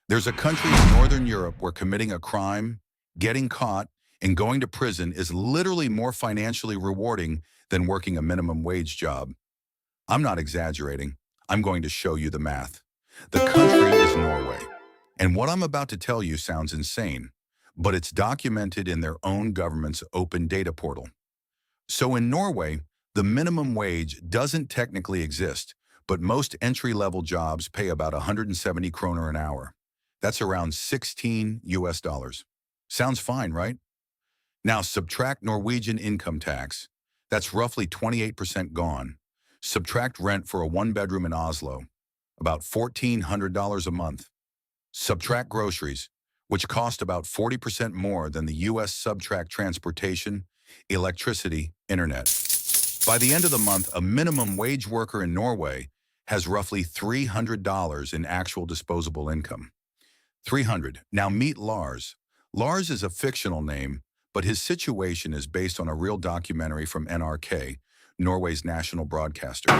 There's a country in Northern Europe where committing a crime, getting caught, and going to prison is literally more financially rewarding than working a minimum wage job. I'm not exaggerating. I'm going to show you the math. The country is Norway. And what I'm about to tell you sounds insane, but it's documented in their own government's open data portal. So in Norway, the minimum wage doesn't technically exist, but most entry-level jobs pay about 170 kroner an hour. That's around 16 US dollars. Sounds fine, right? Now subtract Norwegian income tax. That's roughly 28% gone. Subtract rent for a one-bedroom in Oslo, about $1,400 a month. Subtract groceries, which cost about 40% more than the US. Subtract transportation, electricity, internet. By the end of the month, a minimum wage worker in Norway has roughly $300 in actual disposable income. 300. Now meet Lars. Lars is a fictional name, but his situation is based on a real documentary from NRK, Norway's national broadcaster.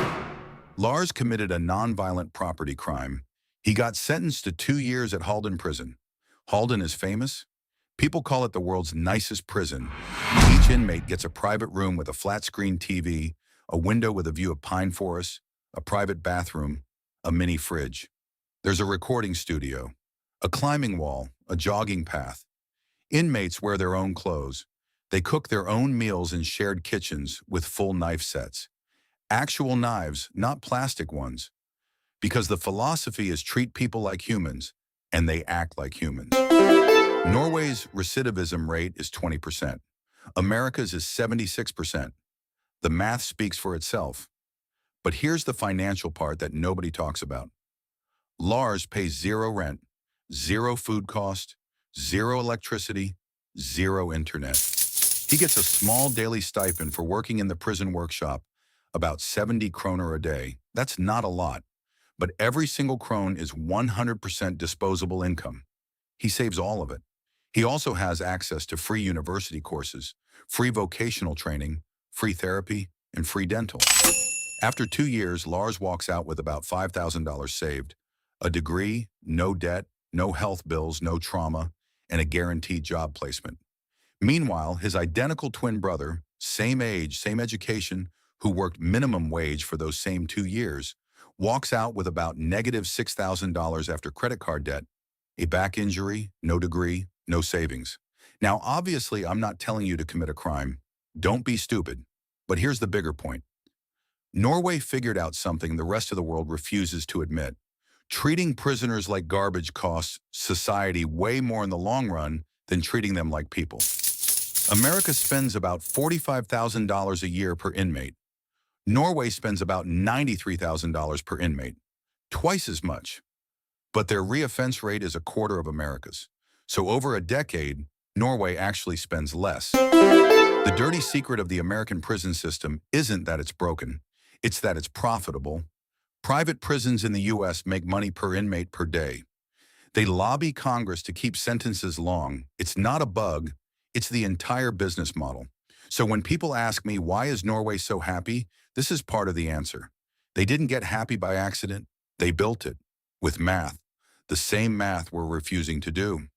Lars committed a non-violent property crime. He got sentenced to 2 years at Halden prison. Halden is famous. People call it the world's nicest prison. Each inmate gets a private room with a flat-screen TV, a window with a view of pine forests, a private bathroom, a mini fridge. There's a recording studio, a climbing wall, a jogging path. Inmates wear their own clothes. They cook their own meals in shared kitchens with full knife sets. Actual knives, not plastic ones. Because the philosophy is treat people like humans, and they act like humans. Norway's recidivism rate is 20%. America's is 76%. The math speaks for itself. But here's the financial part that nobody talks about. Lars pays zero rent, zero food cost, zero electricity, zero internet. He gets a small daily stipend for working in the prison workshop, about 70 kroner a day. That's not a lot, but every single krone is 100% disposable income. He saves all of it. He also has access to free university courses, free vocational training, free therapy, and free dental. After 2 years, Lars walks out with about $5,000 saved, a degree, no debt, no health bills, no trauma, and a guaranteed job placement. Meanwhile, his identical twin brother, same age, same education, who worked minimum wage for those same 2 years, walks out with about negative $6,000 after credit card debt, a back injury, no degree, no savings. Now, obviously, I'm not telling you to commit a crime. Don't be stupid. But here's the bigger point. Norway figured out something the rest of the world refuses to admit. Treating prisoners like garbage costs society way more in the long run than treating them like people. America spends about $45,000 a year per inmate. Norway spends about $93,000 per inmate, twice as much. But their reoffense rate is a quarter of America's. So over a decade, Norway actually spends less. The dirty secret of the American prison system isn't that it's broken, it's that it's profitable. Private prisons in the US make money per inmate per day. They lobby Congress to keep sentences long. It's not a bug, it's the entire business model. So when people ask me, why is Norway so happy? This is part of the answer. They didn't get happy by accident. They built it with math, the same math we're refusing to do.